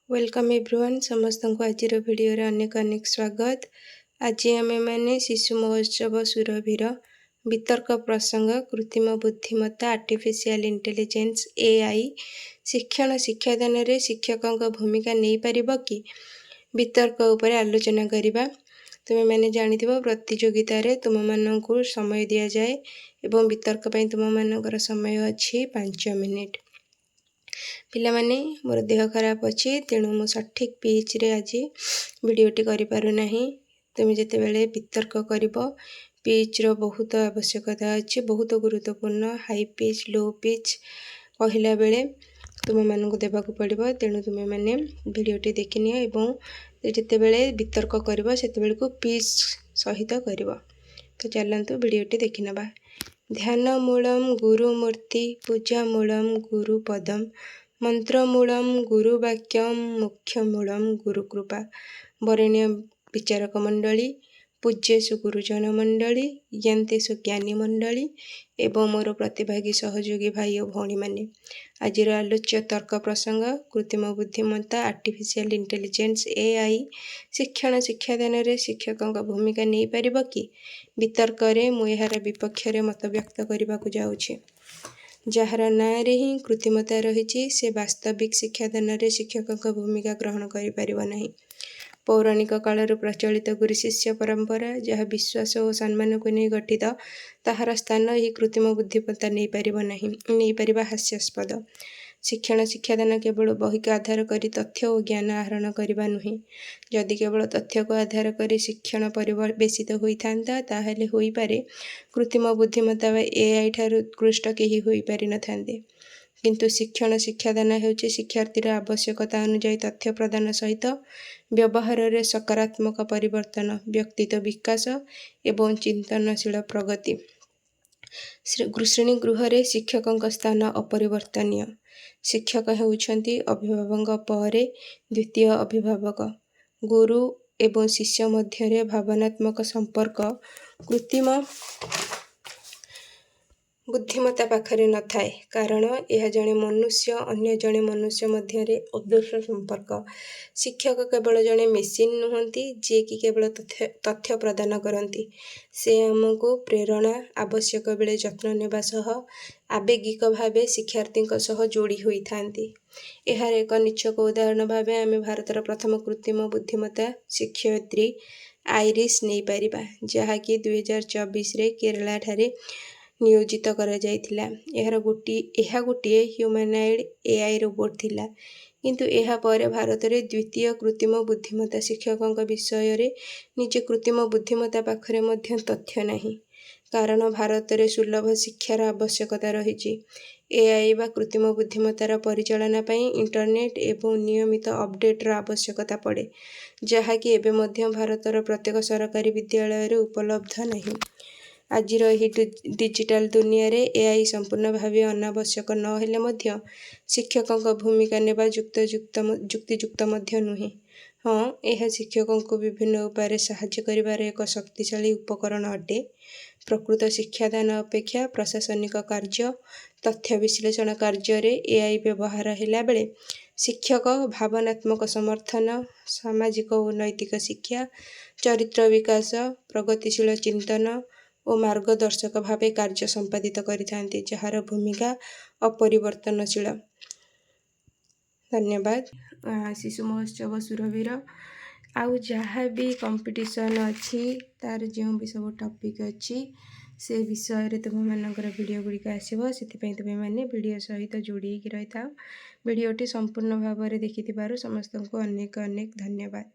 Welcome everyone समस्त को आज वीडियो रे अनेक अनेक स्वागत। आज आम मैंने शिशु महोत्सव सुरभीर वितर्क प्रसंग कृत्रिम बुद्धिमत्ता आर्टिफिशियल इंटेलिजेंस AI शिक्षण शिक्षादान रे शिक्षकों भूमिका नहीं पारिब कि वितर्क उपर आलोचना करवा। तुम्हें मैंने जानी प्रतियोगिता रे तुम मानू समय दि जाए एवं वितर्क तुम मानकर समय अच्छी 5 मिनिट। पिला माने मोर देह खराब अच्छी तेणु मु सठिक पिच रे आज वीडियोटी करि पारु नाही। तुम जिते बेले वितर्क करिवो पिच रो बहुत आवश्यकता अच्छी, बहुत गुरुत्वपूर्ण। हाई पिच लो पिच कहला बेले तुम मानक देबाकू पड़िबो, तेणु तुम माने वीडियोटी देखिनियो एवं जिते बेले वितर्क करिवो सेते बेले को पिच सहित करिवो। तो चलंतु वीडियोटी देखिनबा। ध्यान मूलम गुरुमूर्ति पूजा मूलम गुरुपदम मंत्रमूलम गुरुवाक्यम मुख्यमूलम गुरुकृपा। वरेण्य विचारक मंडली पूज्यसु गुरुजन मंडली यंतेषु ज्ञानी मंडली एवं मोर प्रतिभागी सहयोगी भाई और भौणी माने आज आलोच्य तर्क प्रसंग कृत्रिम बुद्धिमत्ता आर्टिफिशियल इंटेलिजेंस AI शिक्षण शिक्षादान रे शिक्षकों भूमिका नहीं पारिब कि वितर्क रे मु यार विपक्ष रे मत व्यक्त करने को जाऊँगी। जार ना रे ही कृत्रिमता रही से वास्तविक शिक्षादान रे शिक्षकों भूमिका ग्रहण करें। पौराणिक काल प्रचलित गुरु शिष्य परंपरा जहाँ विश्वास और सम्मान को नहीं गठित ताहार स्थान ही कृत्रिम बुद्धिमत्ता नहीं पार हास्यास्पद। शिक्षण शिक्षादान केवल बही को आधार कर तथ्य और ज्ञान आहरण करने नुहे। जदि केवल तथ्य को आधार कर शिक्षण परिवेशित होता ताहले होई पारे कृत्रिम बुद्धिमत्ता AI ठार उत्कृष्ट केही होई पारि न थांते। किंतु शिक्षण शिक्षादान हेउचे शिक्षार्थीर आवश्यकता अनुଯାयी तथ्य प्रदान सहित व्यवहार रे सकारात्मक परिवर्तन व्यक्तित्व विकास एवं चिंतनशील प्रगति। श्रेणी गृह रे शिक्षकों स्थान अपरिवर्तनीय। शिक्षक हेउछंती अभिभावक परे द्वितीय अभिभावक। गुरु एवं शिष्य मध्य रे भावनात्मक संपर्क कृत्रिम बुद्धिमत्ता पाखरे न थाए, कारण यह जड़े मनुष्य अन्य जड़े मनुष्य मध्य अदृश्य संपर्क। शिक्षक केवल जड़े मेसीन नुहंती जे कि केवल तथ्य प्रदान करती। से आमको प्रेरणा आवश्यक बेले जत्न नेबा सह आवेगिक भावे शिक्षार्थी सह जोड़ी होई थांती। एहार एक निच्छक उदाहरण भावे आमे भारतर प्रथम कृत्रिम बुद्धिमत्ता शिक्षयित्री आइरिश नहीं पारिबा, जहाँकि 2024 रे केरला ठारे नियोजित करा जायतिला। एहार गोटे ह्यूमैनॉइड AI रोबोट थिला, किंतु एहा परे भारत रे द्वितीय कृत्रिम बुद्धिमत्ता शिक्षकों विषय रे निजे कृत्रिम बुद्धिमत्ता पाखरे मध्य तथ्य नहीं, कारण भारत रे सुलभ शिक्षार आवश्यकता रही। AI बा कृत्रिम बुद्धिमत्तार परिचालना पई इंटरनेट एवं नियमित अपडेटर आवश्यकता पड़े, जहाँकि एबे मध्य भारतर प्रत्येक सरकारी विद्यालय रे उपलब्ध नहीं। आज डिजिटल दुनिया रे AI संपूर्ण भाव अनावश्यक न हेले मध्य शिक्षकों भूमिका नेबा युक्तियुक्त मध्य नुहे। हाँ, यह शिक्षकों को विभिन्न उपाय साहाय्य करिबार एक शक्तिशाली उपकरण अटे। प्रकृत शिक्षादान अपेक्षा प्रशासनिक कार्य तथ्य विश्लेषण कार्य रे AI व्यवहार हेला बेले शिक्षक भावनात्मक समर्थन सामाजिक और नैतिक शिक्षा चरित्र विकास प्रगतिशील चिंतन और मार्गदर्शक भावे कार्य संपादित करिथांती, जहार भूमिका अपरिवर्तनशील। धन्यवाद। शिशु महोत्सव सुरभीर आउ जहाँ भी कंपटीशन अच्छी तार जो भी सब टॉपिक अच्छी से विषय रे तुम मानकर वीडियो गुड़िक आसो, से तुम मैंने वीडियो सहित जोड़ी रही था। वीडियोटी संपूर्ण भाव में देखि समस्त को अनेक अनेक धन्यवाद।